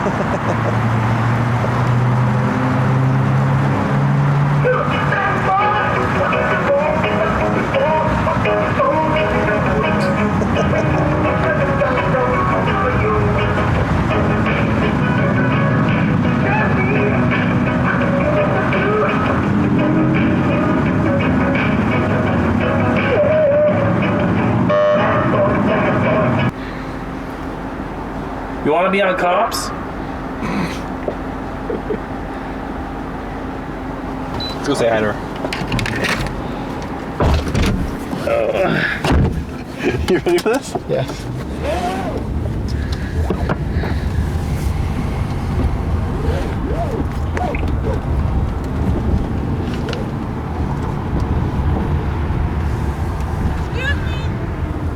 You want to be on cops? Let's go say hi to her. You ready for this? Yes.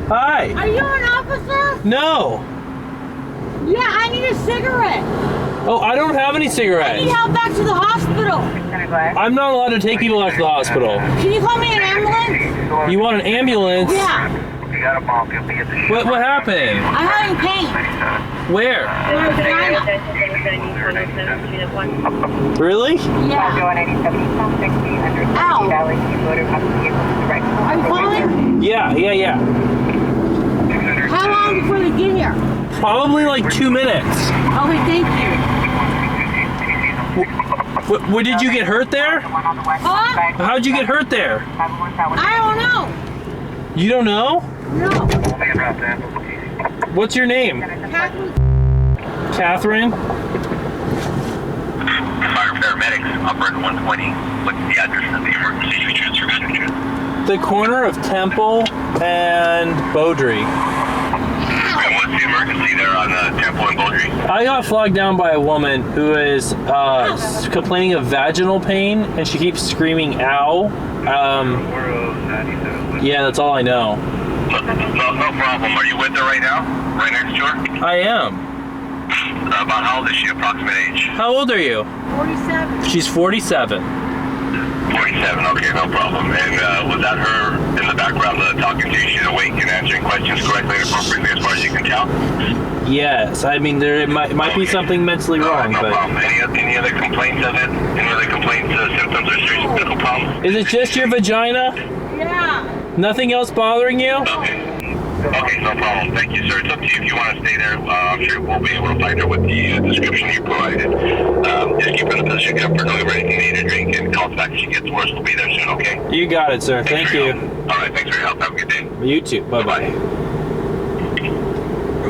Hi. Are you an officer? No. Yeah, I need a cigarette. Oh, I don't have any I cigarettes. need help back to the hospital. I'm not allowed to take people back to the hospital. Can you call me an ambulance? You want an ambulance? Yeah. What happened? I'm having pain. Where? My vagina. Really? Yeah. Ow. Are you calling? Yeah. How long before they get here? Probably like 2 minutes. Okay, thank you. What did you get hurt there? Huh? How'd you get hurt there? I don't know. You don't know? No. What's your name? Catherine? Fire paramedics, upper 120. What's the address of the emergency we transfer manager? The corner of Temple and Beaudry. And what's the emergency there on Temple and Beaudry? I got flogged down by a woman who is complaining of vaginal pain, and she keeps screaming, ow. Yeah, that's all I know. No problem. Are you with her right now? Right next to her? I am. About how old is she, approximate age? How old are you? 47. She's 47. 47, okay, no problem. And was that her in the background talking to you? She's awake and answering questions correctly and appropriately as far as you can tell? Yes, I mean, there might be something mentally wrong, no but... problem. Any other complaints of it? Any other complaints, symptoms, or serious medical problems? Is it just your vagina? Yeah. Nothing else bothering you? Okay, no problem. Thank you, sir. It's up to you if you want to stay there. I'm sure we'll be able to find her with the description you provided. Just keep her in a position of comfort, don't give her anything to eat or drink, and call us back if she gets worse. We'll be there soon, okay? You got it, sir. Thank you. All right, thanks for your help. Have a good day. You too. Bye-bye.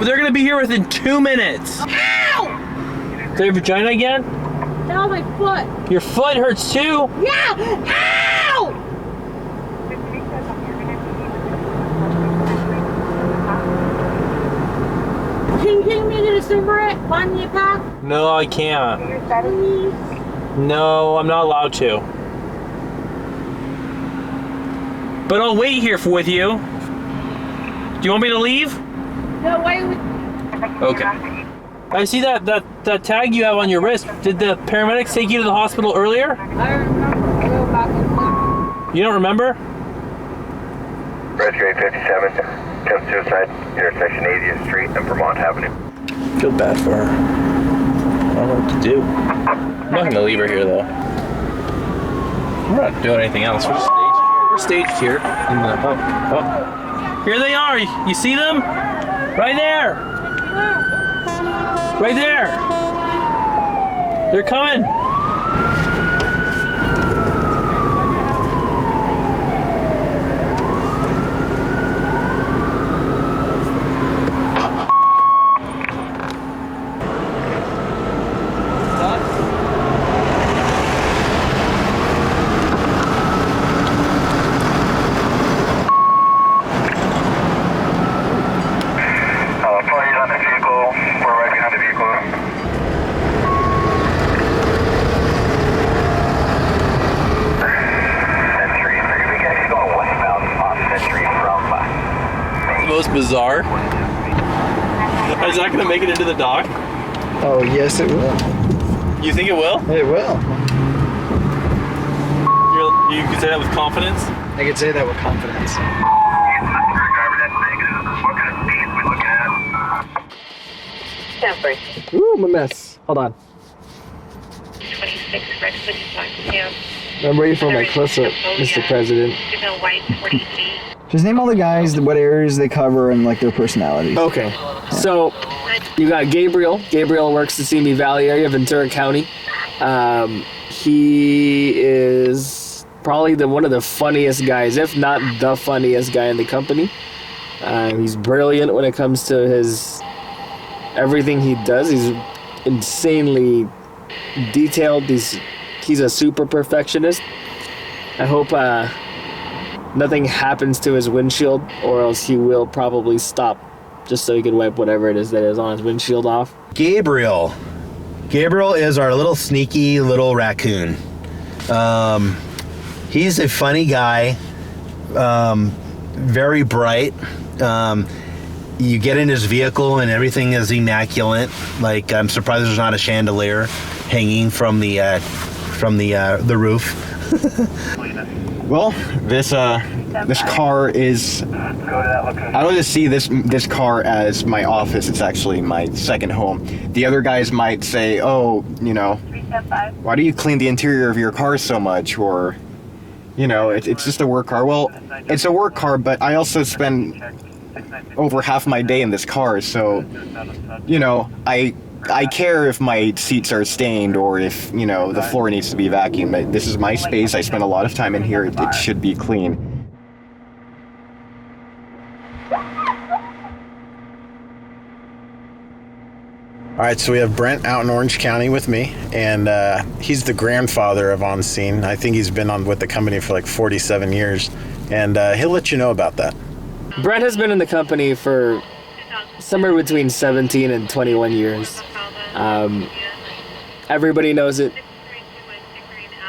They're going to be here within 2 minutes. Ow! Is that your vagina again? Ow, my foot. Your foot hurts too? Yeah! Ow! Can you take me to the cigarette? Find me a pack? No, I can't. Please. No, I'm not allowed to. But I'll wait here with you. Do you want me to leave? No, wait. Okay. I see that tag you have on your wrist. Did the paramedics take you to the hospital earlier? I remember. I go back in there. You don't remember? Rescue 57, attempt suicide, intersection 80th Street and Vermont Avenue. Feel bad for her. I don't know what to do. I'm not gonna leave her here though. We're not doing anything else. We're staged here. Here they are. You see them? Right there. Right there. They're coming. Employees on the vehicle, we're right behind the vehicle. Century, they're going to be going westbound on Century from The most bizarre. Is that gonna make it into the dock? Oh, yes, it will. You think it will? It will. You can say that with confidence? I can say that with confidence. What kind of speed we looking at? Ooh, my mess. Hold on. 26 Redwood Buckingham. I'm waiting for my close-up, Mr. President. Female white, 43. Just name all the guys, what areas they cover, and like their personalities. Okay, so you got Gabriel. Gabriel works the Simi Valley area, Ventura County. He is probably one of the funniest guys, if not the funniest guy in the company. He's brilliant when it comes to everything he does. He's insanely detailed. He's a super perfectionist. I hope nothing happens to his windshield, or else he will probably stop just so he can wipe whatever it is that is on his windshield off. Gabriel is our little sneaky little raccoon. He's a funny guy, very bright. You get in his vehicle and everything is immaculate. Like, I'm surprised there's not a chandelier hanging from the roof. Well, this car is, I don't just see this car as my office. It's actually my second home. The other guys might say, oh, you know, why do you clean the interior of your car so much? Or, you know, it's just a work car. Well, it's a work car, but I also spend over half my day in this car. So, you know, I care if my seats are stained or if, you know, the floor needs to be vacuumed. This is my space. I spend a lot of time in here. It should be clean. All right, so we have Brent out in Orange County with me, and he's the grandfather of On Scene. I think he's been with the company for like 47 years, and he'll let you know about that. Brent has been in the company for somewhere between 17 and 21 years. Everybody knows it.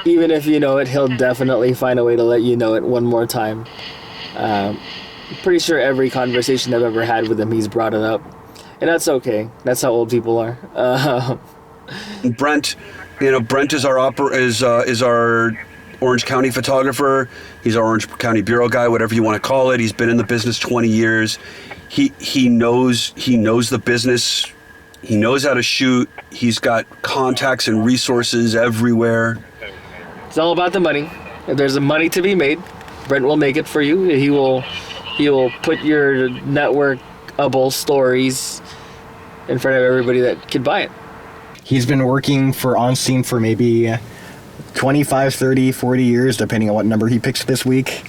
Even if you know it, he'll definitely find a way to let you know it one more time. Pretty sure every conversation I've ever had with him, he's brought it up. And that's okay. That's how old people are. Brent is our Orange County photographer. He's our Orange County Bureau guy, whatever you want to call it. He's been in the business 20 years. He knows the business. He knows how to shoot. He's got contacts and resources everywhere. It's all about the money. If there's money to be made, Brent will make it for you. He will put your networkable stories in front of everybody that could buy it. He's been working for On Scene for maybe 25, 30, 40 years, depending on what number he picks this week.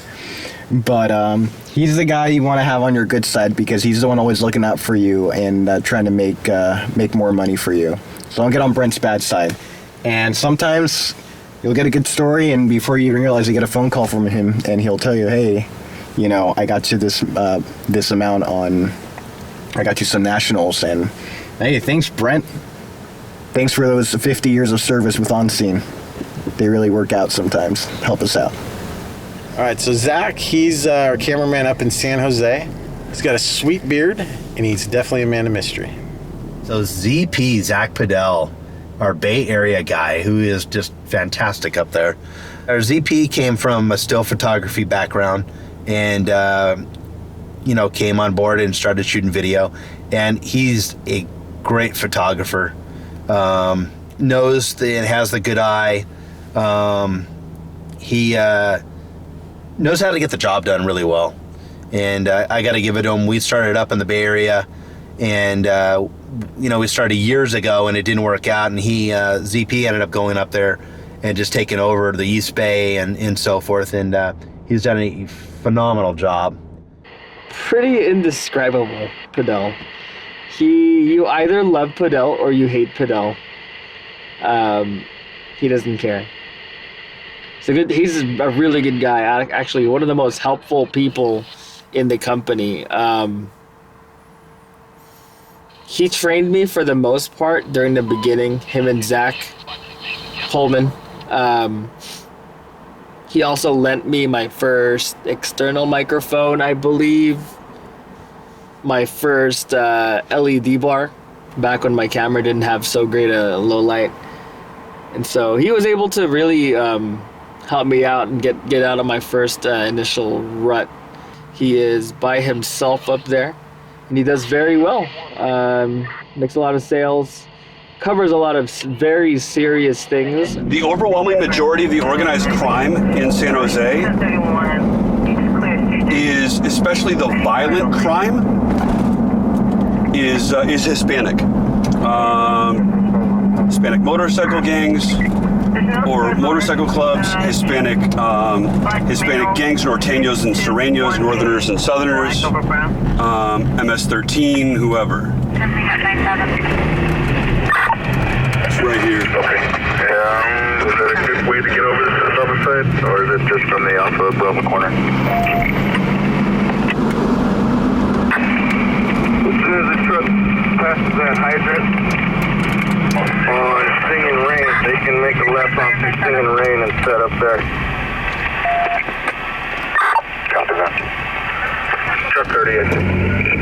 But he's the guy you want to have on your good side because he's the one always looking out for you and trying to make more money for you. So don't get on Brent's bad side. And sometimes you'll get a good story, and before you even realize, you get a phone call from him, and he'll tell you, hey, you know, I got you this amount on, I got you some nationals, and hey, thanks, Brent. Thanks for those 50 years of service with On Scene. They really work out sometimes. Help us out. All right, so Zach, he's our cameraman up in San Jose. He's got a sweet beard, and he's definitely a man of mystery. So ZP, Zach Padell, our Bay Area guy, who is just fantastic up there. Our ZP came from a still photography background and, came on board and started shooting video. And he's a great photographer. Knows and has the good eye. He knows how to get the job done really well. And I got to give it to him. We started up in the Bay Area, and we started years ago, and it didn't work out. And ZP ended up going up there and just taking over the East Bay and so forth. And he's done a phenomenal job. Pretty indescribable, Padell. You either love Padell or you hate Padell. He doesn't care. He's a really good guy. Actually, one of the most helpful people in the company. He trained me for the most part during the beginning, him and Zach Holman. He also lent me my first external microphone, I believe. My first LED bar, back when my camera didn't have so great a low light. And so he was able to really help me out and get out of my first initial rut. He is by himself up there, and he does very well. Makes a lot of sales, covers a lot of very serious things. The overwhelming majority of the organized crime in San Jose is, especially the violent crime, is Hispanic. Hispanic motorcycle gangs or motorcycle clubs, Hispanic gangs, norteños and sureños, northerners and southerners, MS-13, whoever. It's right here. Okay. Is that a good way to get over to the southern side, or is it just from the Alpha Bravo corner? As soon as the truck passes that hydrant on Singing Rain, they can make a left onto Singing Rain and set up there. Copy that. Truck 38.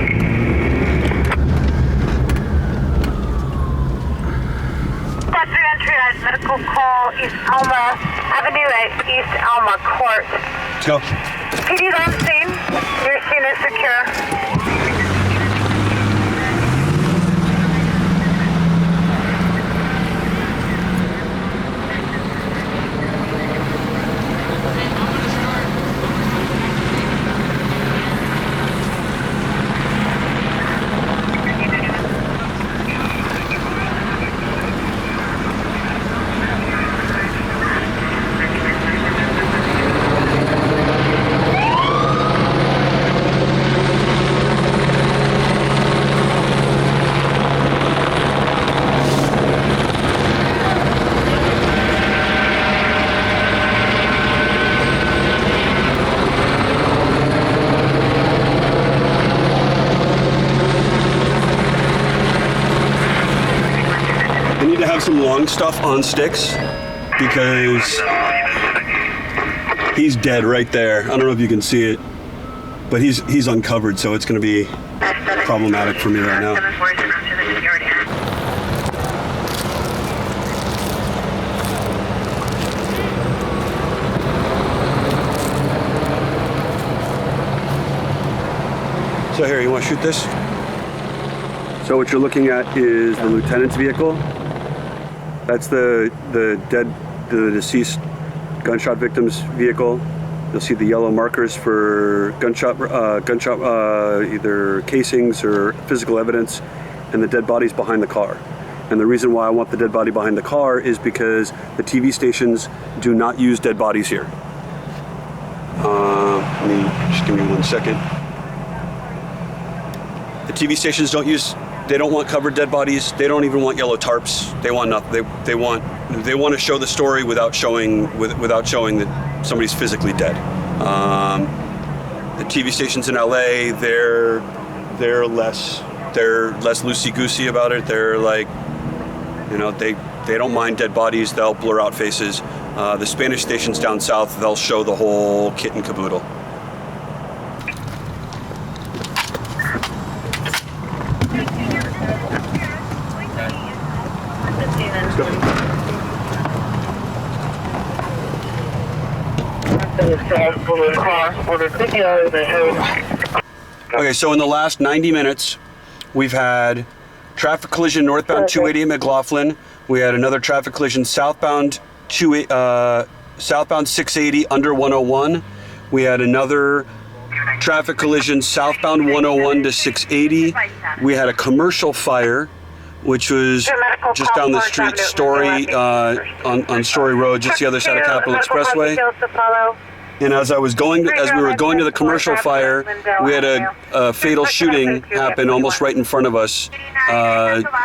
Medical call East Alma Avenue at East Alma Court. Let's go. PD's on scene. Your scene is secure. Some long stuff on sticks because he's dead right there. I don't know if you can see it, but he's uncovered, so it's going to be problematic for me right now. So here, you want to shoot this? So what you're looking at is the lieutenant's vehicle. That's the deceased gunshot victim's vehicle. You'll see the yellow markers for gunshot, either casings or physical evidence, and the dead body's behind the car. And the reason why I want the dead body behind the car is because the TV stations do not use dead bodies here. Just give me 1 second. The TV stations they don't want covered dead bodies. They don't even want yellow tarps. They want nothing. They want to show the story without showing that somebody's physically dead. The TV stations in LA, they're less loosey-goosey about it. They're like, they don't mind dead bodies. They'll blur out faces. The Spanish stations down south, they'll show the whole kit and caboodle. Okay, so in the last 90 minutes, we've had traffic collision northbound 280 at McLaughlin. We had another traffic collision southbound 680 under 101. We had another traffic collision southbound 101 to 680. We had a commercial fire, which was just down the street, Story, on Story Road, just the other side of Capitol Expressway. And as we were going to the commercial fire, we had a fatal shooting happen almost right in front of us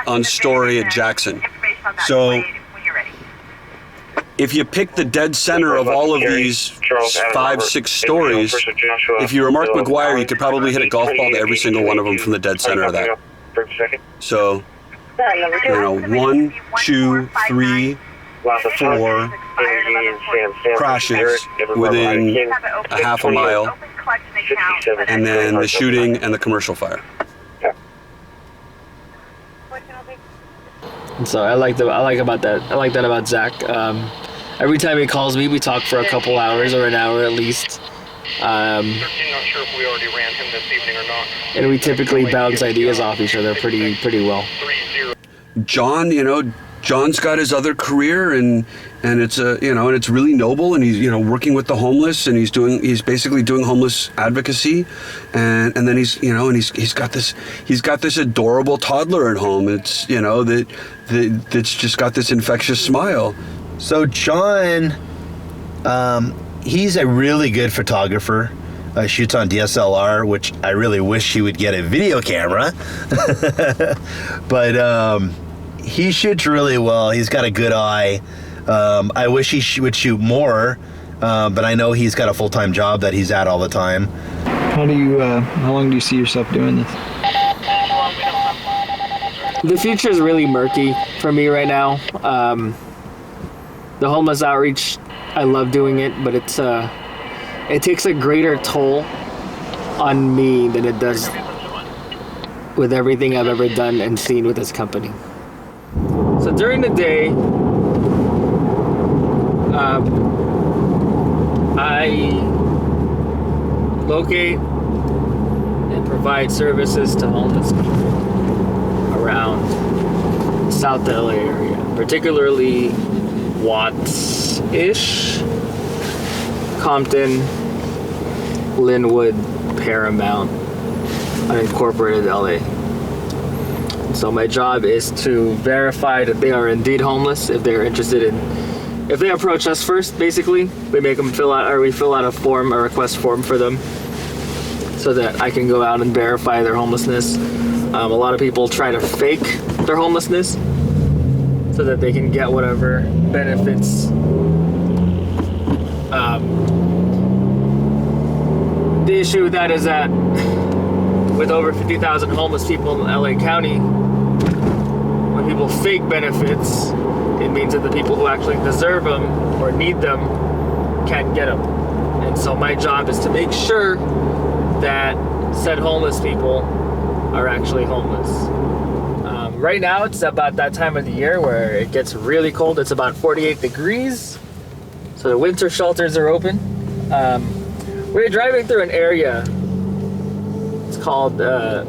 on Story at Jackson. So if you pick the dead center of all of these 5-6 stories, if you were Mark McGuire, you could probably hit a golf ball to every single one of them from the dead center of that. So, 1, 2, 3, 4 crashes within a half a mile, and then the shooting and the commercial fire. So I like that about Zach. Every time he calls me, we talk for a couple hours or an hour at least. Not sure if we already ran him this evening or not. And we typically bounce ideas off each other pretty well. John, John's got his other career, and it's and it's really noble, and he's working with the homeless, and he's basically doing homeless advocacy, and then he's got this adorable toddler at home. It's that's just got this infectious smile. So John, he's a really good photographer. Shoots on DSLR, which I really wish he would get a video camera. But he shoots really well. He's got a good eye. I wish he would shoot more, but I know he's got a full-time job that he's at all the time. How long do you see yourself doing this? The future is really murky for me right now. The homeless outreach, I love doing it, but it takes a greater toll on me than it does with everything I've ever done and seen with this company. So during the day, I locate and provide services to homeless people around South LA area, particularly Watts-ish, Compton, Linwood, Paramount, unincorporated LA. So my job is to verify that they are indeed homeless. If they're interested if they approach us first, basically, we fill out a request form for them so that I can go out and verify their homelessness. A lot of people try to fake their homelessness so that they can get whatever benefits. The issue with that is that with over 50,000 homeless people in LA County, when people fake benefits, it means that the people who actually deserve them or need them can't get them. And so my job is to make sure that said homeless people are actually homeless. Right now, it's about that time of the year where it gets really cold. It's about 48 degrees. So the winter shelters are open. We're driving through an area. It's called the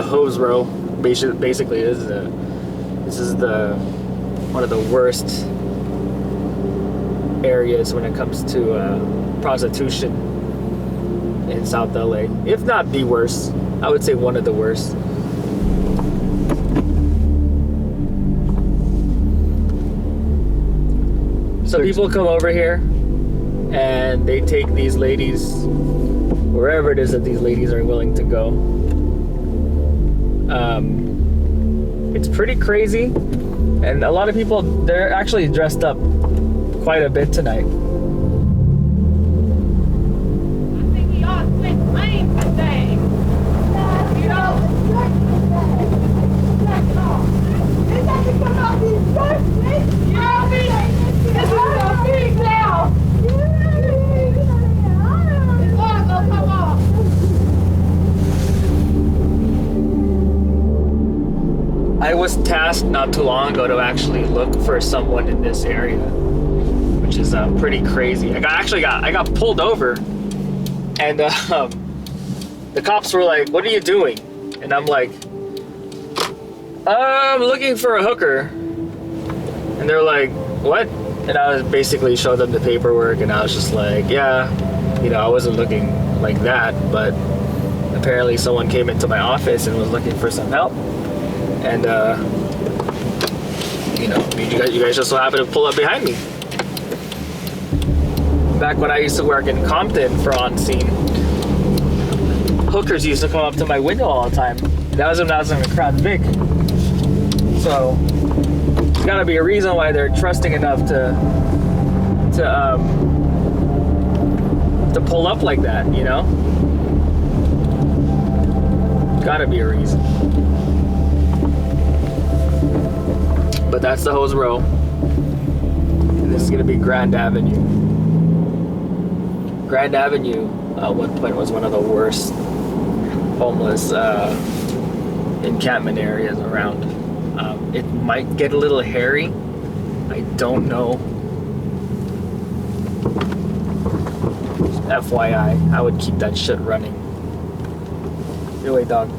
Hose Row. Basically, this is one of the worst areas when it comes to prostitution in South LA. If not the worst, I would say one of the worst. So people come over here and they take these ladies wherever it is that these ladies are willing to go. It's pretty crazy, and a lot of people, they're actually dressed up quite a bit tonight. I think we all quit playing today. You know, this is a big now. It's all gonna come off. I was tasked not too long ago to actually look for someone in this area, which is pretty crazy. I got pulled over, and the cops were like, "What are you doing?" And I'm like, "I'm looking for a hooker." And they're like, "What?" And I was basically showed them the paperwork, and I was just like, "Yeah, I wasn't looking like that, but apparently someone came into my office and was looking for some help." And you guys just so happened to pull up behind me. Back when I used to work in Compton for On Scene, hookers used to come up to my window all the time. That was when I was in Crown Vic. So there's got to be a reason why they're trusting enough to pull up like that, Got to be a reason. But that's the Hose Row. And this is going to be Grand Avenue. Grand Avenue, at one point, was one of the worst homeless encampment areas around. It might get a little hairy. I don't know. Just FYI, I would keep that shit running. Get away, dog.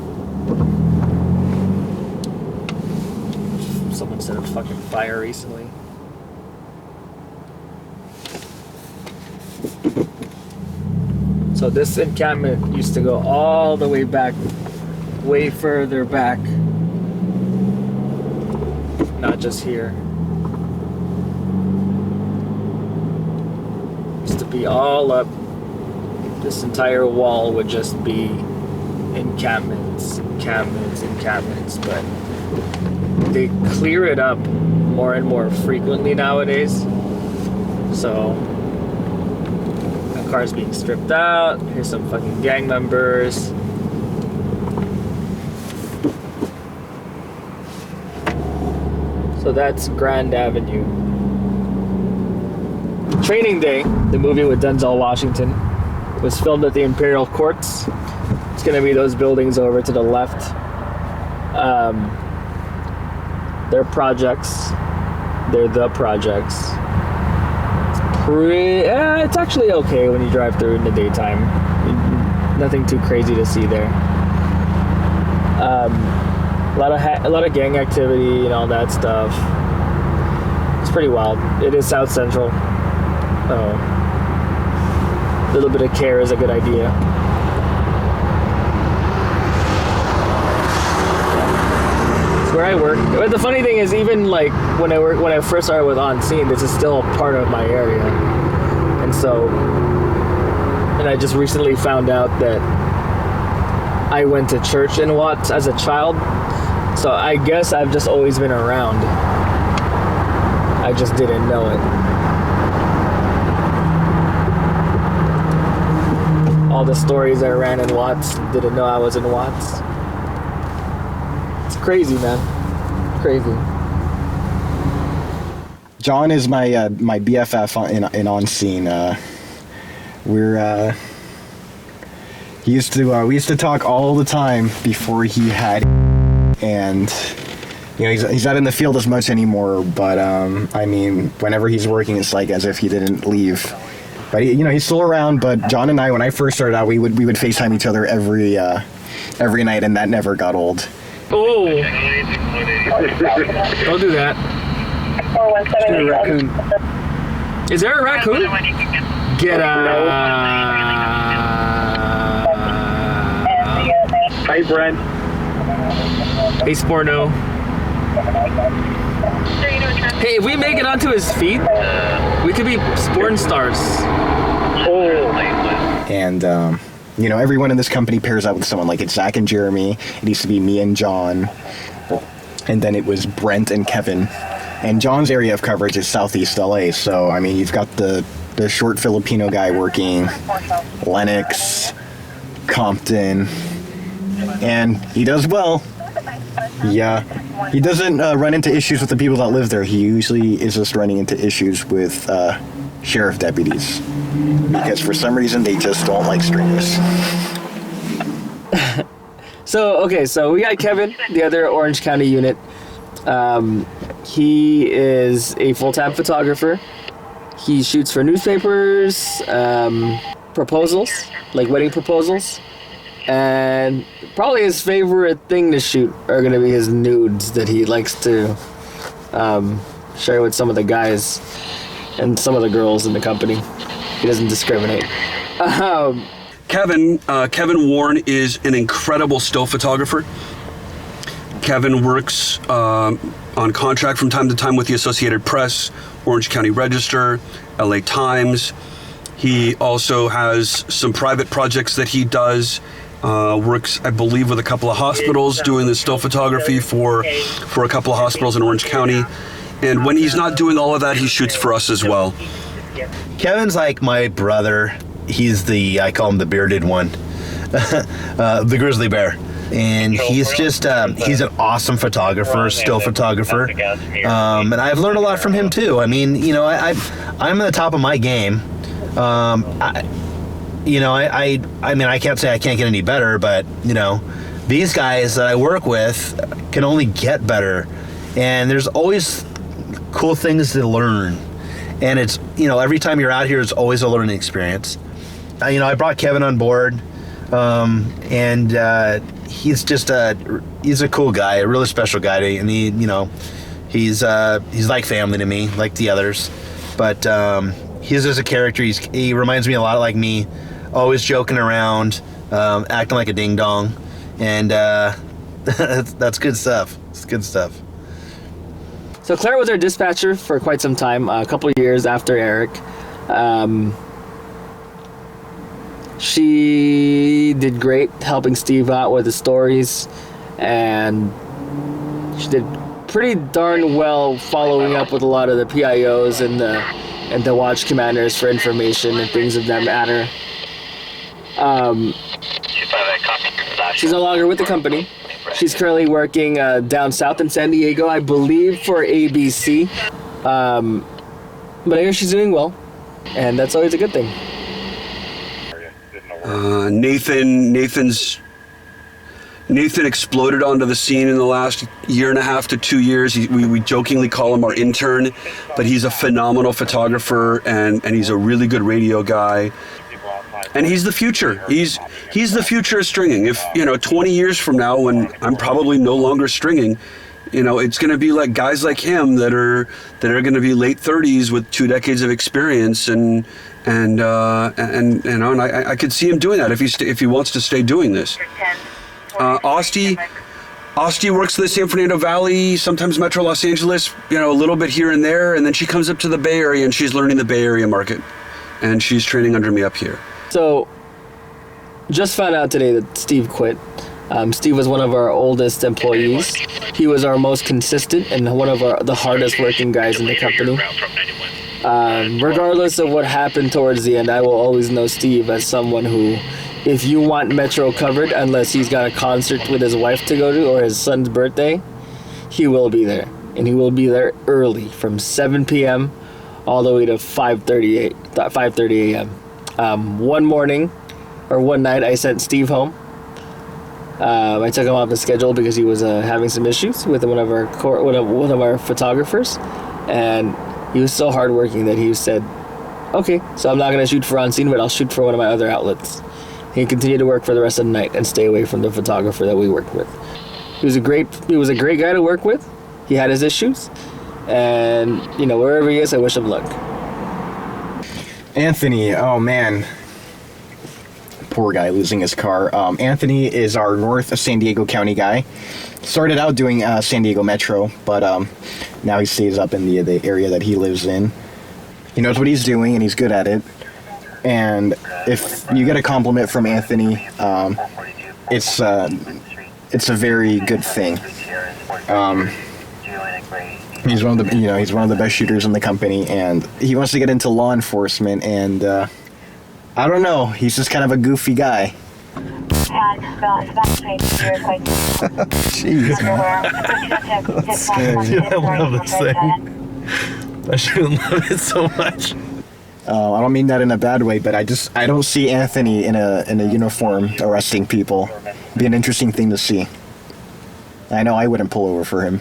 in a fucking fire recently. So this encampment used to go all the way back, way further back. Not just here. Used to be all up. This entire wall would just be encampments, but they clear it up more and more frequently nowadays. So cars being stripped out. Here's some fucking gang members. So that's Grand Avenue. Training Day, the movie with Denzel Washington, was filmed at the Imperial Courts. It's gonna be those buildings over to the left. They're projects. They're the projects. It's actually okay when you drive through in the daytime. Nothing too crazy to see there. A lot of gang activity and all that stuff. It's pretty wild. It is South Central. A little bit of care is a good idea. It's where I work. But the funny thing is, even like when I first started with On Scene, this is still part of my area. And I just recently found out that I went to church in Watts as a child. So I guess I've just always been around. I just didn't know it. All the stories I ran in Watts, didn't know I was in Watts. It's crazy, man. Crazy. John is my my BFF in On Scene. We used to talk all the time before he had, and you know he's not in the field as much anymore. But I mean, whenever he's working, it's like as if he didn't leave. But he's still around. But John and I, when I first started out, we would FaceTime each other every night, and that never got old. Oh! Don't do that. 417 raccoon. Is there a raccoon? Get out. Hi, Brent. Hey, Sporno. Hey, if we make it onto his feed, we could be porn stars. And everyone in this company pairs up with someone. Like it's Zach and Jeremy. It used to be me and John, and then it was Brent and Kevin. And John's area of coverage is Southeast LA. So I mean, you've got the short Filipino guy working, Lennox, Compton, and he does well. Yeah, he doesn't run into issues with the people that live there. He usually is just running into issues with sheriff deputies because for some reason they just don't like strangers. So we got Kevin, the other Orange County unit. He is a full-time photographer. He shoots for newspapers, proposals, like wedding proposals. And probably his favorite thing to shoot are going to be his nudes that he likes to share with some of the guys and some of the girls in the company. He doesn't discriminate. Kevin Warren is an incredible still photographer. Kevin works on contract from time to time with the Associated Press, Orange County Register, LA Times. He also has some private projects that he does. Works, I believe, with a couple of hospitals doing the still photography for a couple of hospitals in Orange County. And when he's not doing all of that, he shoots for us as well. Kevin's like my brother. He's I call him the bearded one, the grizzly bear. And he's just, he's an awesome photographer, still photographer. And I've learned a lot from him too. I mean, I'm at the top of my game. I mean, I can't say I can't get any better, but, these guys that I work with can only get better. And there's always cool things to learn. And it's, every time you're out here, it's always a learning experience. I brought Kevin on board, and he's just he's a cool guy, a really special guy. And he, He's like family to me, like the others. But he's just a character. He reminds me a lot like me, always joking around, acting like a ding dong, and that's good stuff. It's good stuff. So Claire was our dispatcher for quite some time, a couple years after Eric. She did great helping Steve out with the stories, and she did pretty darn well following up with a lot of the PIOs and the watch commanders for information and things of that matter. She's no longer with the company. She's currently working down south in San Diego, I believe, for ABC. But I hear she's doing well, and that's always a good thing. Nathan exploded onto the scene in the last year and a half to 2 years. We jokingly call him our intern, but he's a phenomenal photographer and he's a really good radio guy. And he's the future. He's the future of stringing. If 20 years from now, when I'm probably no longer stringing, it's going to be like guys like him that are going to be late 30s with 2 decades of experience, and I could see him doing that if he wants to stay doing this. Asti works in the San Fernando Valley, sometimes Metro Los Angeles, a little bit here and there, and then she comes up to the Bay Area and she's learning the Bay Area market, and she's training under me up here. So, just found out today that Steve quit. Steve was one of our oldest employees. He was our most consistent and one of the hardest working guys in the company. Regardless of what happened towards the end, I will always know Steve as someone who, if you want Metro covered, unless he's got a concert with his wife to go to or his son's birthday, he will be there. And he will be there early, from 7 p.m. all the way to 5:30 a.m. One night I sent Steve home. I took him off the schedule because he was having some issues with one of our photographers, and he was so hardworking that he said, "Okay, so I'm not going to shoot for On Scene, but I'll shoot for one of my other outlets." He continued to work for the rest of the night and stay away from the photographer that we worked with. He was a great guy to work with. He had his issues, and wherever he is, I wish him luck. Anthony, oh man. Poor guy losing his car. Anthony is our north of San Diego County guy. Started out doing San Diego Metro, but now he stays up in the area that he lives in. He knows what he's doing and he's good at it. And if you get a compliment from Anthony, it's a very good thing. He's one of the best shooters in the company, and he wants to get into law enforcement, and I don't know, he's just kind of a goofy guy. Jeez, man. That's scary. Dude, I love this thing. I shouldn't love it so much. I don't mean that in a bad way, but I don't see Anthony in a uniform arresting people. It'd be an interesting thing to see. I know I wouldn't pull over for him.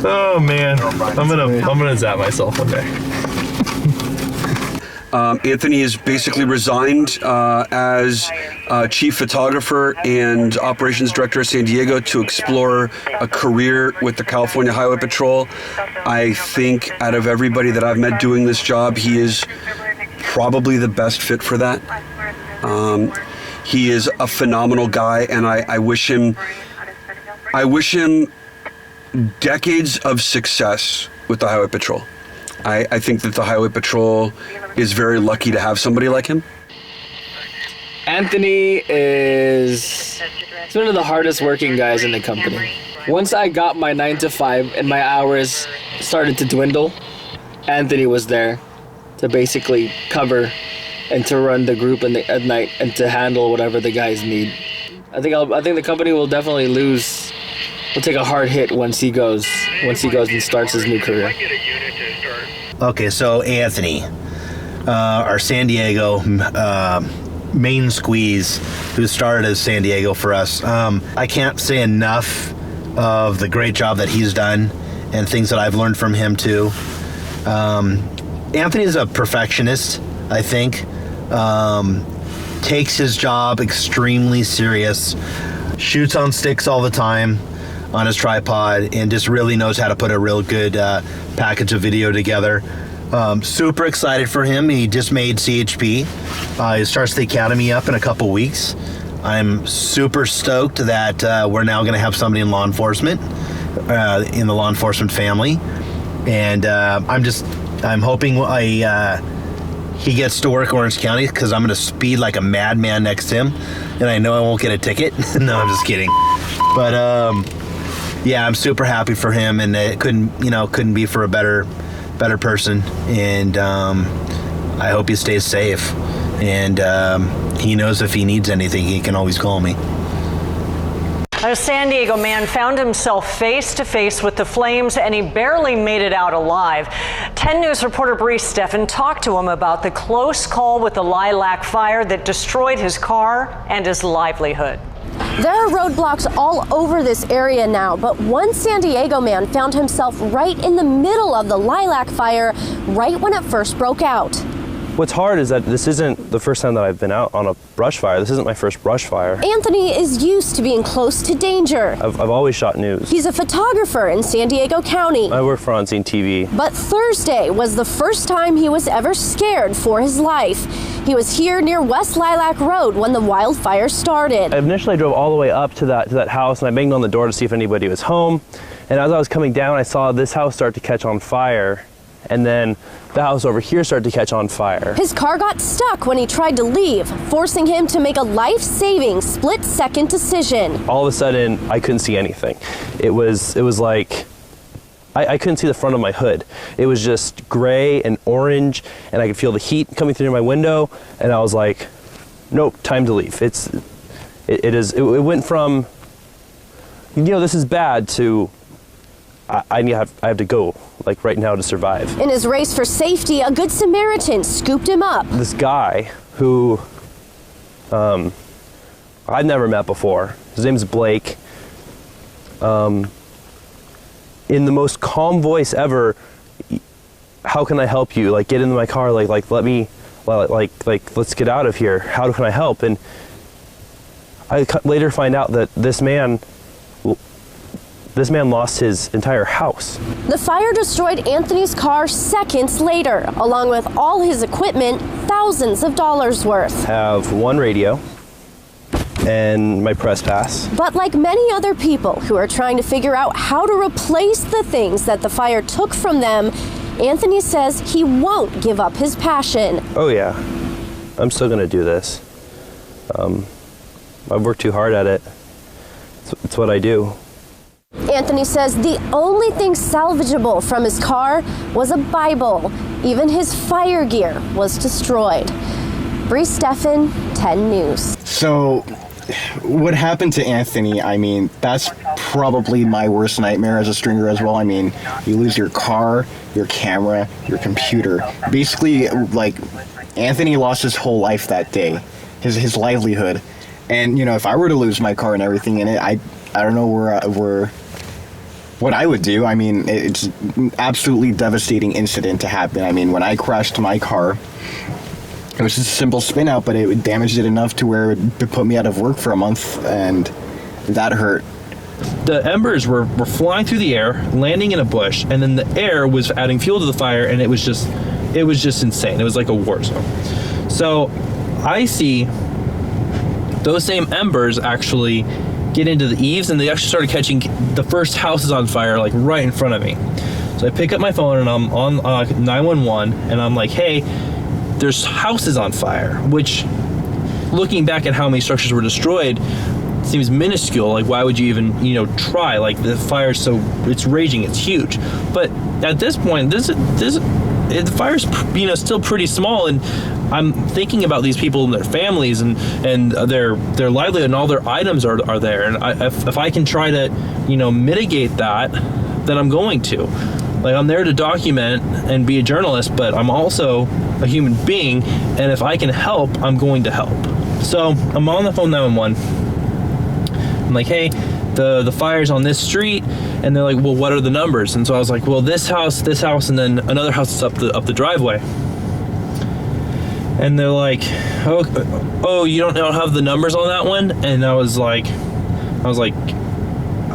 Oh man, I'm gonna zap myself one day. Anthony has basically resigned as chief photographer and operations director of San Diego to explore a career with the California Highway Patrol. I think out of everybody that I've met doing this job, he is probably the best fit for that. He is a phenomenal guy, and I wish him decades of success with the Highway Patrol. I think that the Highway Patrol is very lucky to have somebody like him. Anthony is one of the hardest working guys in the company. Once I got my 9 to 5 and my hours started to dwindle, Anthony was there to basically cover and to run the group at night and to handle whatever the guys need. I think the company will definitely lose. Will take a hard hit once he goes and starts his new career. Okay, so Anthony, our San Diego main squeeze, who started as San Diego for us. I can't say enough of the great job that he's done and things that I've learned from him too. Anthony is a perfectionist, I think. takes his job extremely serious, shoots on sticks all the time on his tripod, and just really knows how to put a real good package of video together. Super excited for him. He just made CHP. He starts the academy up in a couple weeks. I'm super stoked that we're now going to have somebody in law enforcement, in the law enforcement family. And I'm hoping he gets to work Orange County, because I'm going to speed like a madman next to him, and I know I won't get a ticket. No, I'm just kidding. But yeah, I'm super happy for him, and it couldn't be for a better person. And I hope he stays safe. And he knows if he needs anything, he can always call me. A San Diego man found himself face to face with the flames, and he barely made it out alive. 10 News reporter Bree Steffen talked to him about the close call with the Lilac fire that destroyed his car and his livelihood. There are roadblocks all over this area now, but one San Diego man found himself right in the middle of the Lilac fire right when it first broke out. What's hard is that this isn't the first time that I've been out on a brush fire. This isn't my first brush fire. Anthony is used to being close to danger. I've always shot news. He's a photographer in San Diego County. I work for On Scene TV. But Thursday was the first time he was ever scared for his life. He was here near West Lilac Road when the wildfire started. I initially drove all the way up to that house, and I banged on the door to see if anybody was home. And as I was coming down, I saw this house start to catch on fire. And then the house over here started to catch on fire. His car got stuck when he tried to leave, forcing him to make a life-saving split-second decision. All of a sudden, I couldn't see anything. It was like I couldn't see the front of my hood. It was just gray and orange, and I could feel the heat coming through my window. And I was like, nope, time to leave. It went from, this is bad, to I have to go, like right now, to survive. In his race for safety, a Good Samaritan scooped him up. This guy who I'd never met before, his name's Blake, in the most calm voice ever, how can I help you? Like, get into my car, like let me, let's get out of here. How can I help? And I later find out that this man lost his entire house. The fire destroyed Anthony's car seconds later, along with all his equipment, thousands of dollars worth. I have one radio and my press pass. But like many other people who are trying to figure out how to replace the things that the fire took from them, Anthony says he won't give up his passion. Oh yeah, I'm still gonna do this. I've worked too hard at it. It's what I do. Anthony says the only thing salvageable from his car was a Bible. Even his fire gear was destroyed. Bree Steffen, 10 News. So, what happened to Anthony, I mean, that's probably my worst nightmare as a stringer as well. I mean, you lose your car, your camera, your computer. Basically, like, Anthony lost his whole life that day, his livelihood. And, if I were to lose my car and everything in it, I don't know what I would do. I mean, it's an absolutely devastating incident to happen. I mean, when I crashed my car, it was just a simple spin out, but it damaged it enough to where it put me out of work for a month, and that hurt. The embers were flying through the air, landing in a bush, and then the air was adding fuel to the fire, and it was just insane. It was like a war zone. So I see those same embers actually get into the eaves, and they actually started catching the first houses on fire, like right in front of me. So I pick up my phone and I'm on 911, and I'm like, hey, there's houses on fire, which, looking back at how many structures were destroyed, seems minuscule. Like, why would you even, try? Like, the fire's it's raging, it's huge. But at this point, the fire's, still pretty small, and I'm thinking about these people and their families and their livelihood, and all their items are there. And if I can try to, mitigate that, then I'm going to. Like, I'm there to document and be a journalist, but I'm also a human being, and if I can help, I'm going to help. So I'm on the phone 911. I'm like, hey, the fire's on this street, and they're like, well, what are the numbers? And so I was like, well, this house, and then another house is up the driveway. And they're like, oh, you don't have the numbers on that one? And I was like, I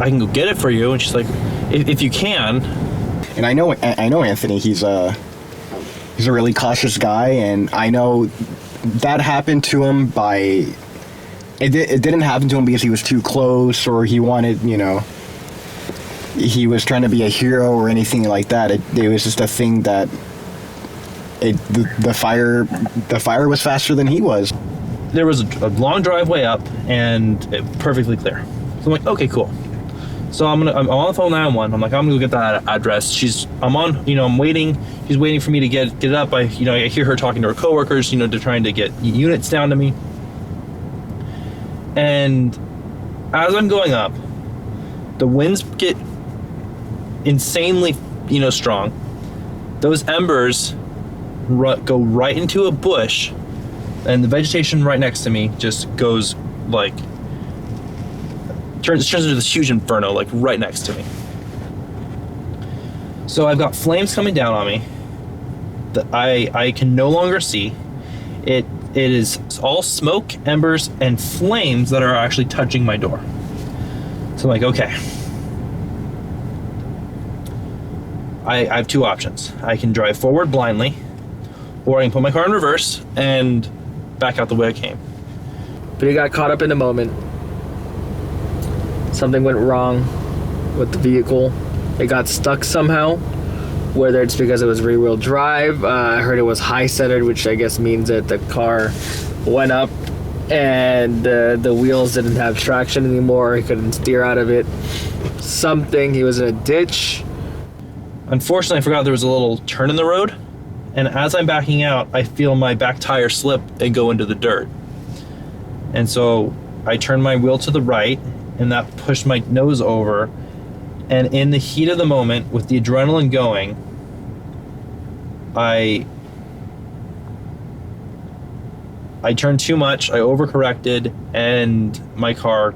can go get it for you. And she's like, if you can. And I know Anthony. He's a really cautious guy, and I know that happened to him by. It didn't happen to him because he was too close or he wanted, he was trying to be a hero or anything like that. It was just a thing that the fire was faster than he was. There was a long driveway up and perfectly clear. So I'm like, okay, cool. So I'm on the phone 911. I'm like, I'm gonna go get that address. I'm waiting. She's waiting for me to get it up. I hear her talking to her coworkers, they're trying to get units down to me. And as I'm going up, the winds get insanely, strong. Those embers go right into a bush, and the vegetation right next to me just goes turns into this huge inferno, right next to me. So I've got flames coming down on me that I can no longer see. It is all smoke, embers, and flames that are actually touching my door. So I'm like, okay. I have two options. I can drive forward blindly, or I can put my car in reverse and back out the way I came. But he got caught up in the moment. Something went wrong with the vehicle. It got stuck somehow, whether it's because it was rear-wheel drive. I heard it was high-centered, which I guess means that the car went up and the wheels didn't have traction anymore. He couldn't steer out of it. He was in a ditch. Unfortunately, I forgot there was a little turn in the road, and as I'm backing out, I feel my back tire slip and go into the dirt. And so I turned my wheel to the right, and that pushed my nose over. And in the heat of the moment, with the adrenaline going, I turned too much, I overcorrected, and my car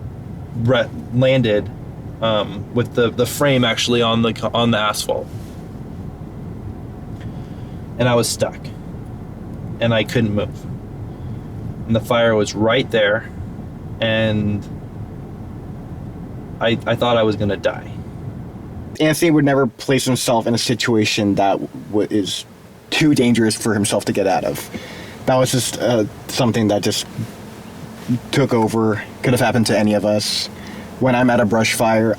landed with the frame actually on the asphalt. And I was stuck. And I couldn't move. And the fire was right there, and I thought I was gonna die. Anthony would never place himself in a situation that is too dangerous for himself to get out of. That was just something that just took over. Could have happened to any of us. When I'm at a brush fire,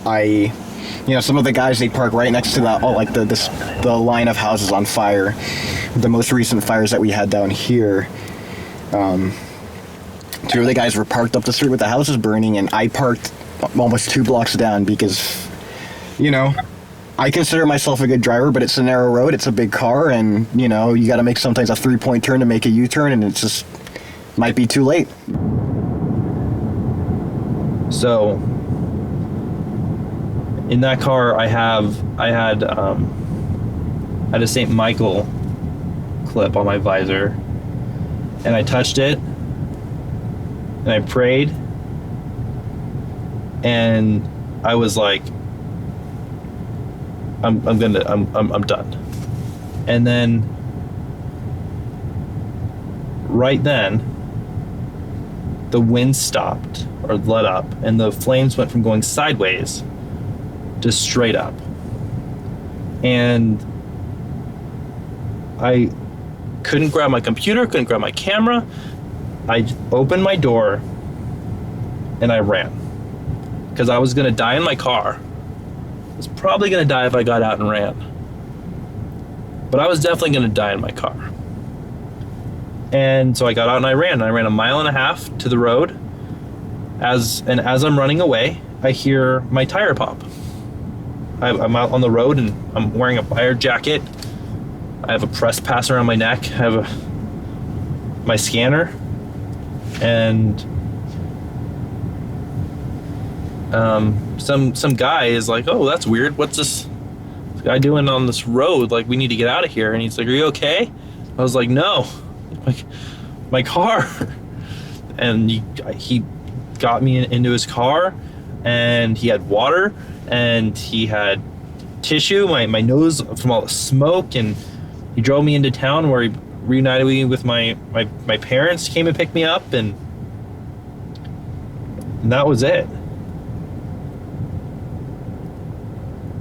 some of the guys, they park right next to the line of houses on fire. The most recent fires that we had down here, two of the guys were parked up the street with the houses burning, and I parked almost 2 blocks down because, I consider myself a good driver, but it's a narrow road, it's a big car, and, you got to make sometimes a 3-point turn to make a U-turn, and it's just might be too late. So, in that car, I had a St. Michael clip on my visor, and I touched it, and I prayed, and I was like, I'm done. And then right then the wind stopped or let up, and the flames went from going sideways to straight up. And I couldn't grab my computer, couldn't grab my camera. I opened my door and I ran, because I was gonna die in my car. I was probably gonna die if I got out and ran, but I was definitely gonna die in my car. And so I got out and I ran 1.5 miles to the road. As I'm running away, I hear my tire pop. I'm out on the road and I'm wearing a fire jacket. I have a press pass around my neck. I have my scanner, and some guy is like, "Oh, that's weird. What's this guy doing on this road? Like, we need to get out of here." And he's like, "Are you okay?" I was like, "No, my car." And he got me into his car, and he had water, and he had tissue, my nose from all the smoke, and he drove me into town where reunited with my parents, came and picked me up, and that was it.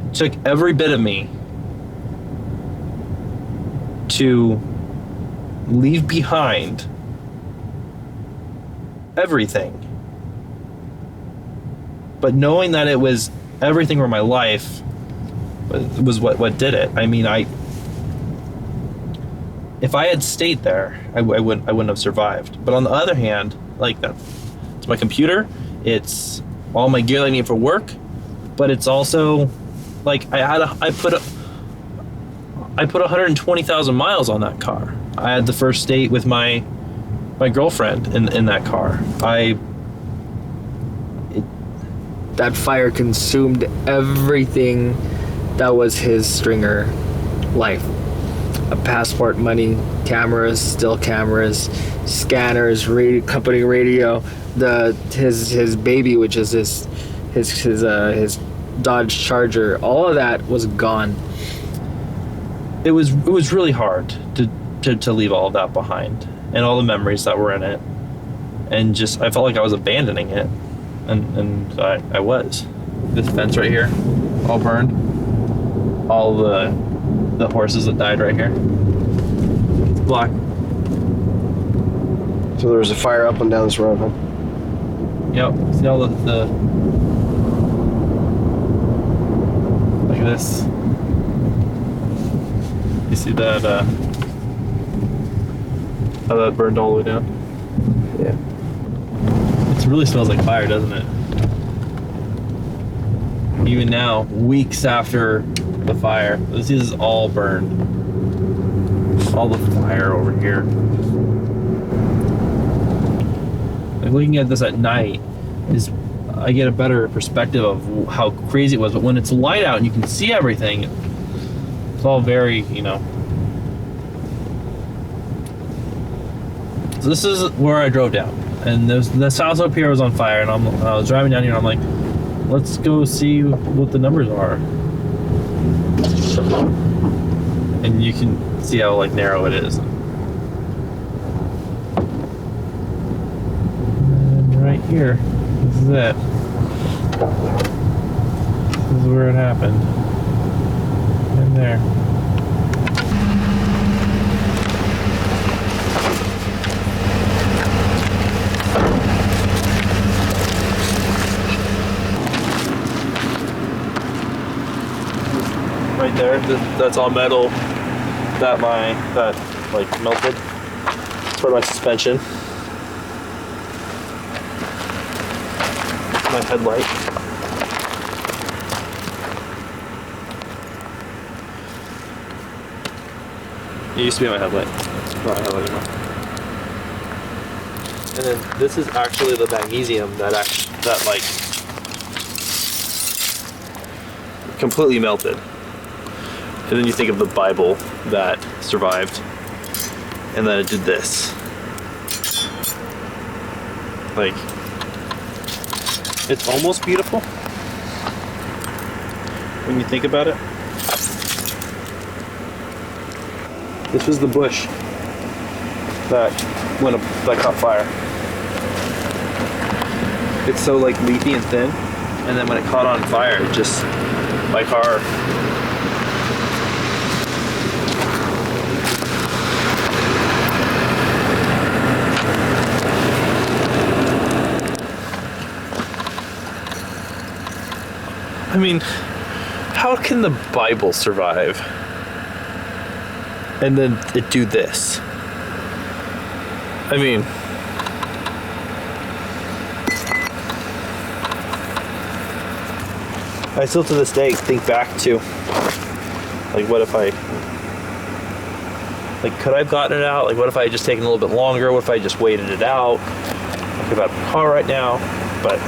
It took every bit of me to leave behind everything. But knowing that it was everything for my life was what did it. I mean, if I had stayed there, I wouldn't have survived. But on the other hand, like, that, it's my computer, it's all my gear that I need for work, but it's also like I put 120,000 miles on that car. I had the first date with my girlfriend in that car. That fire consumed everything that was his Stringer life. A passport, money, cameras, still cameras, scanners, company radio, his baby, which is his Dodge Charger. All of that was gone. It was really hard to leave all of that behind, and all the memories that were in it, and just I felt like I was abandoning it, and I was. This fence right here, all burned. All the horses that died right here. It's black. So there was a fire up and down this road, huh? Yep. See all the look at this. You see that how that burned all the way down? Yeah. It really smells like fire, doesn't it? Even now, weeks after the fire, this is all burned. All the fire over here. Like, looking at this at night I get a better perspective of how crazy it was. But when it's light out and you can see everything, it's all very, So this is where I drove down, and this house up here was on fire, and I was driving down here, and I'm like, let's go see what the numbers are. And you can see how narrow it is. And right here, this is it. This is where it happened. In there. Right there, that's all metal that melted. It's for my suspension. My headlight. It used to be my headlight. It's not my headlight anymore. And then this is actually the magnesium that completely melted. And then you think of the Bible that survived, and then it did this. It's almost beautiful when you think about it. This was the bush that caught fire. It's so leafy and thin, and then when it caught on fire, it just, my car. I mean, how can the Bible survive and then it do this? I mean, I still to this day think back to what if I could I have gotten it out? What if I had just taken a little bit longer? What if I just waited it out? I could have had a car right now, but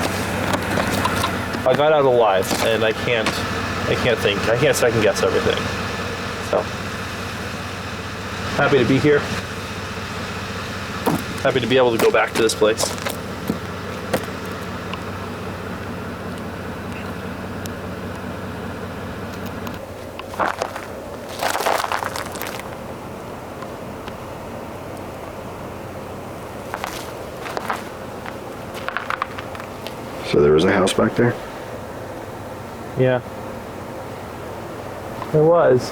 I got out alive, and I can't second guess everything. So, happy to be here. Happy to be able to go back to this place. So there was a house back there? Yeah. There was.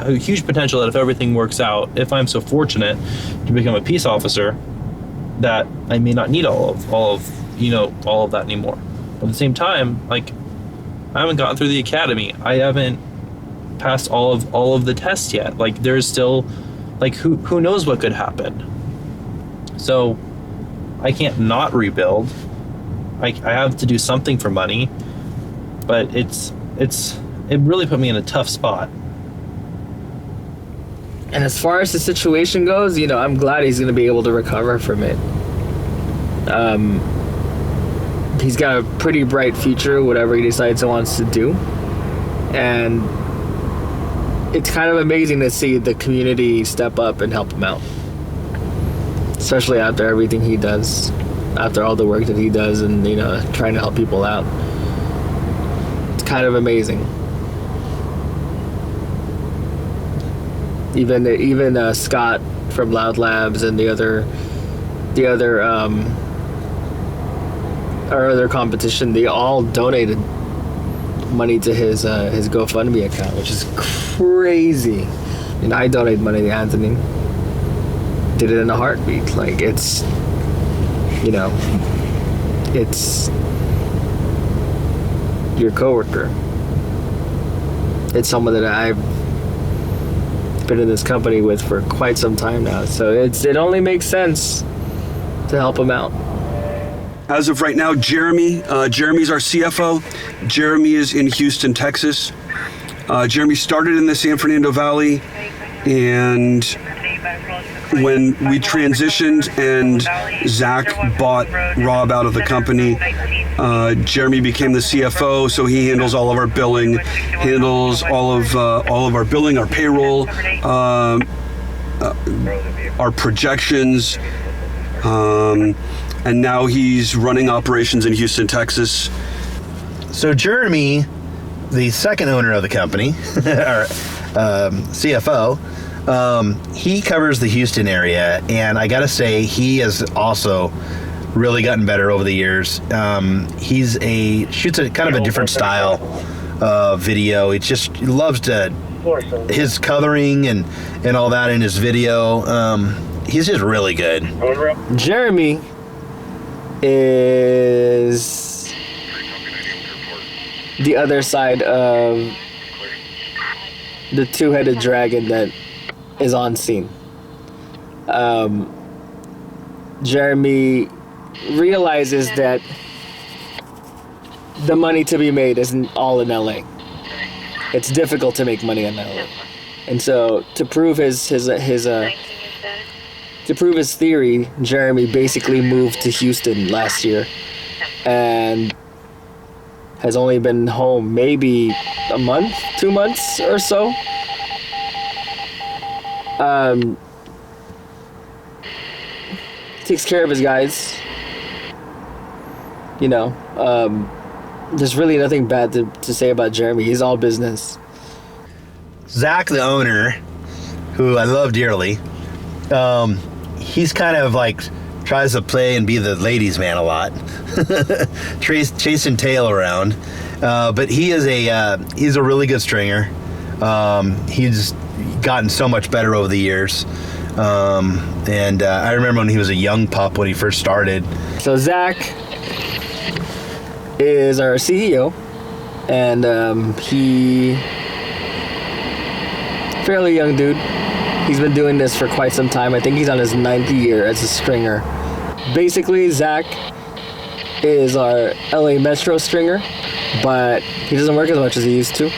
A huge potential that if everything works out, if I'm so fortunate to become a peace officer, that I may not need all of that anymore. At the same time, like, I haven't gotten through the academy. I haven't passed all of the tests yet. Like, there's still, like, who knows what could happen. So I can't not rebuild. I have to do something for money, but it really put me in a tough spot. And as far as the situation goes, I'm glad he's going to be able to recover from it. He's got a pretty bright future, whatever he decides he wants to do. And it's kind of amazing to see the community step up and help him out. Especially after everything he does, after all the work that he does and, trying to help people out. It's kind of amazing. Even Scott from Loud Labs and the other our other competition, they all donated money to his GoFundMe account, which is crazy. And I donated money to Anthony. Did it in a heartbeat. Like, it's your coworker. It's someone that I've been in this company with for quite some time now, so it only makes sense to help him out. As of right now, Jeremy's our CFO. Jeremy is in Houston, Texas. Jeremy started in the San Fernando Valley, and when we transitioned and Zach bought Rob out of the company, Jeremy became the CFO, so he handles all of our billing, handles all of our billing, our payroll, our projections, and now he's running operations in Houston, Texas. So Jeremy, the second owner of the company, our CFO, he covers the Houston area, and I gotta say, he has also really gotten better over the years. He shoots a kind of a different style video. He loves his coloring and all that in his video. He's just really good. Jeremy is the other side of the two-headed dragon that is on scene. Jeremy realizes that the money to be made isn't all in LA. It's difficult to make money in LA, and so to prove his theory, Jeremy basically moved to Houston last year, and has only been home maybe a month, 2 months or so. Takes care of his guys. There's really nothing bad to say about Jeremy. He's all business. Zach, the owner, who I love dearly, he's kind of like tries to play and be the ladies' man a lot, chasing tail around. But he's a really good stringer. He's gotten so much better over the years. And I remember when he was a young pup when he first started. So Zach is our CEO, and he fairly young dude. He's been doing this for quite some time. I think he's on his 9th year as a stringer. Basically, Zach is our LA Metro stringer, but he doesn't work as much as he used to.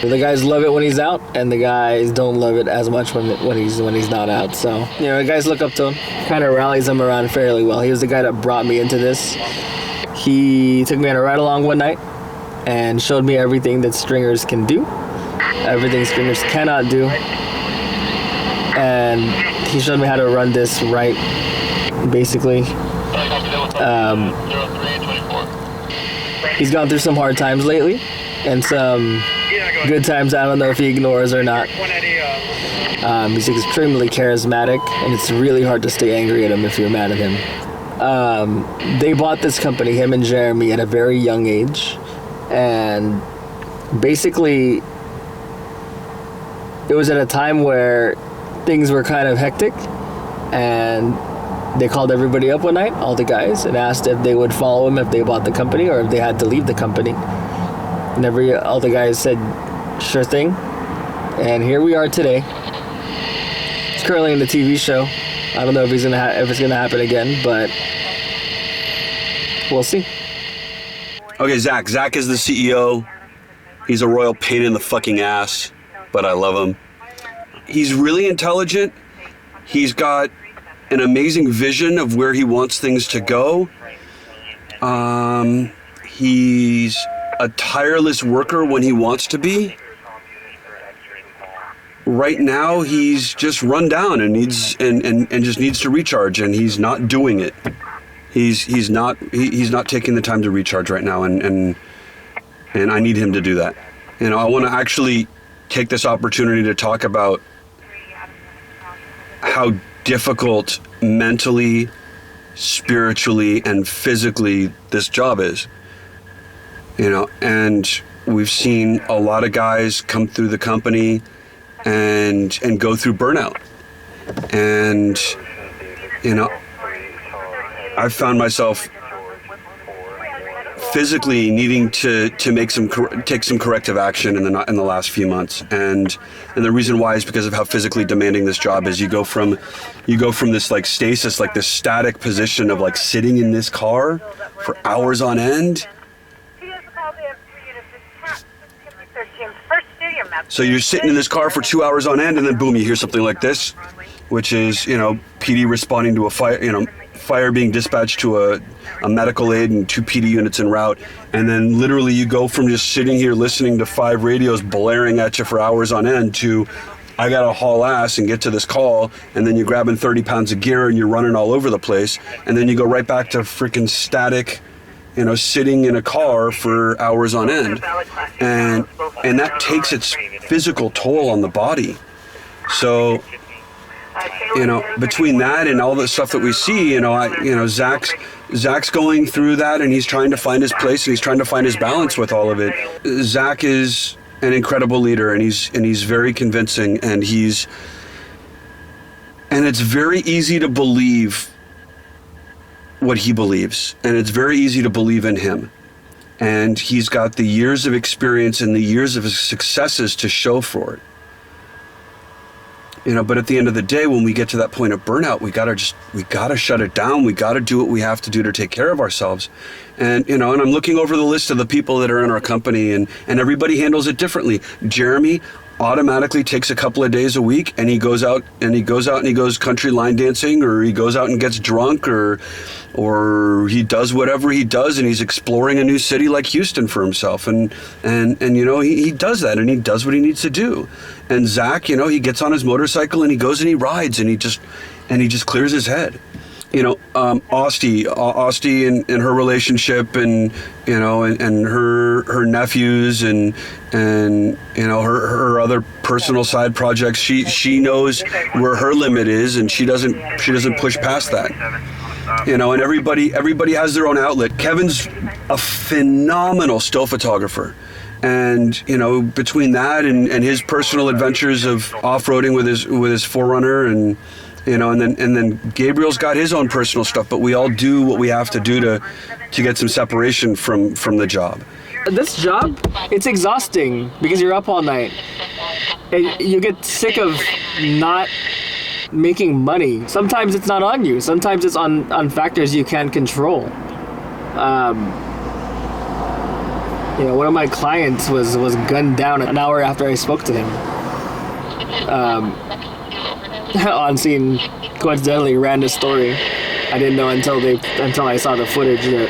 The guys love it when he's out, and the guys don't love it as much when he's not out. So, the guys look up to him, kind of rallies him around fairly well. He was the guy that brought me into this. He took me on a ride along one night and showed me everything that stringers can do, everything stringers cannot do, and he showed me how to run this right, basically. He's gone through some hard times lately, and some good times. I don't know if he ignores or not. He's extremely charismatic, and it's really hard to stay angry at him if you're mad at him. They bought this company, him and Jeremy, at a very young age, and basically it was at a time where things were kind of hectic, and they called everybody up one night, all the guys, and asked if they would follow him if they bought the company or if they had to leave the company. And all the guys said, sure thing. And here we are today. He's currently in the TV show. I don't know if it's gonna happen again, but we'll see. Okay, Zach. Zach is the CEO. He's a royal pain in the fucking ass, but I love him. He's really intelligent. He's got an amazing vision of where he wants things to go. He's a tireless worker when he wants to be. Right now, he's just run down and just needs to recharge, and he's not doing it. He's not taking the time to recharge right now, and I need him to do that. You know, I want to actually take this opportunity to talk about how difficult mentally, spiritually, and physically this job is. You know, and we've seen a lot of guys come through the company and go through burnout. And, you know, I've found myself physically needing to take some corrective action in the last few months, and the reason why is because of how physically demanding this job is. You go from this like stasis, like this static position of like sitting in this car for hours on end. So you're sitting in this car for 2 hours on end, and then boom, you hear something like this, which is, you know, PD responding to a fire, you know, fire being dispatched to a medical aid and 2 PD units en route. And then literally you go from just sitting here listening to 5 radios blaring at you for hours on end to, I gotta haul ass and get to this call, and then you're grabbing 30 pounds of gear and you're running all over the place, and then you go right back to freaking static, you know, sitting in a car for hours on end. And that takes its physical toll on the body. So, you know, between that and all the stuff that we see, Zach's going through that, and he's trying to find his place, and he's trying to find his balance with all of it. Zach is an incredible leader, and he's very convincing, and it's very easy to believe what he believes, and it's very easy to believe in him. And he's got the years of experience and the years of his successes to show for it. You know, but at the end of the day, when we get to that point of burnout, we gotta shut it down. We gotta do what we have to do to take care of ourselves. And, you know, and I'm looking over the list of the people that are in our company, and everybody handles it differently. Jeremy automatically takes a couple of days a week, and he goes out and he goes country line dancing, or he goes out and gets drunk, or he does whatever he does, and he's exploring a new city like Houston for himself, and you know, he does that, and he does what he needs to do. And Zach, you know, he gets on his motorcycle and he goes and he rides, and he just clears his head. You know, Austie and her relationship, and, you know, and her nephews, and you know, her other personal side projects. She knows where her limit is, and she doesn't push past that. You know, and everybody has their own outlet. Kevin's a phenomenal still photographer. And, you know, between that and his personal adventures of off-roading with his 4Runner, and, you know, and then Gabriel's got his own personal stuff, but we all do what we have to do to get some separation from the job. This job, it's exhausting because you're up all night. And you get sick of not making money. Sometimes it's not on you. Sometimes it's on factors you can't control. You know, one of my clients was gunned down an hour after I spoke to him. On scene, coincidentally, ran the story. I didn't know until I saw the footage that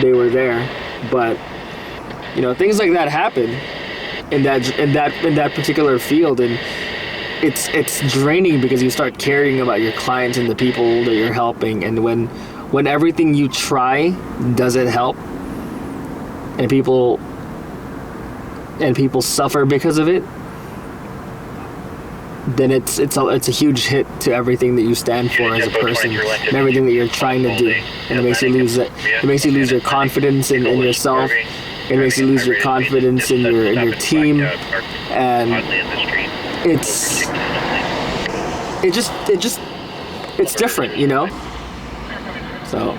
they were there. But, you know, things like that happen in that particular field, and it's draining because you start caring about your clients and the people that you're helping. And when when everything you try doesn't help, and people suffer because of it, then it's a huge hit to everything that you stand for as a person and everything that you're trying to do, and it makes you lose your confidence in yourself. It makes you lose your confidence in your team, and it's different, you know. So,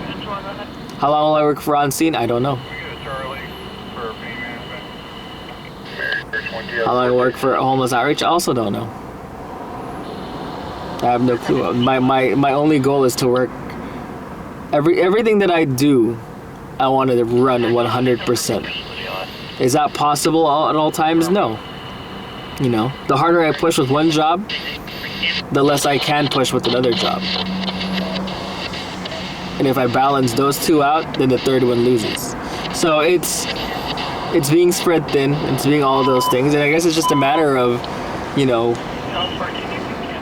how long will I work for On Scene? I don't know. How long I work for Homeless Outreach? I also don't know. I have no clue. My only goal is to work. Everything that I do, I want to run 100%. Is that possible at all times? No. You know, the harder I push with one job, the less I can push with another job. And if I balance those two out, then the third one loses. So it's being spread thin, it's being all those things, and I guess it's just a matter of, you know,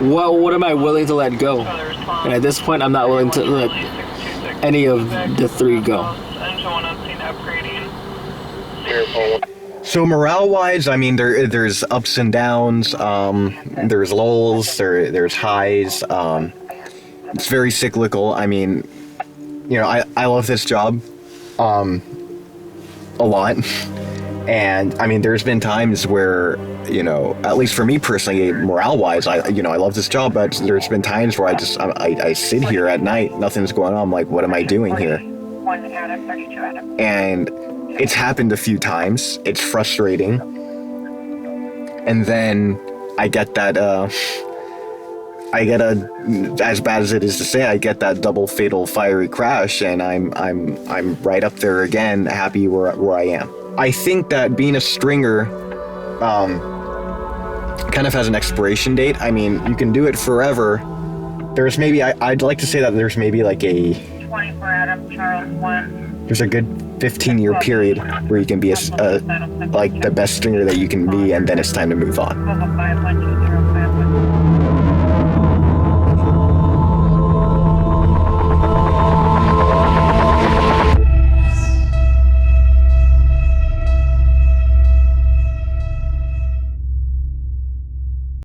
what am I willing to let go? And at this point, I'm not willing to let any of the three go. So morale-wise, I mean, there's ups and downs. There's lulls. There's highs. It's very cyclical. I mean, you know, I love this job a lot. And I mean, there's been times where, you know, at least for me personally, morale-wise, I love this job, but there's been times where I sit here at night, nothing's going on. I'm like, what am I doing here? And it's happened a few times. It's frustrating. And then I get that, as bad as it is to say, I get that double fatal fiery crash, and I'm right up there again, happy where I am. I think that being a stringer kind of has an expiration date. I mean, you can do it forever. There's maybe, I'd like to say that there's maybe like a 24 Adam Charles 1. There's a good 15-year period where you can be like the best stringer that you can be, and then it's time to move on.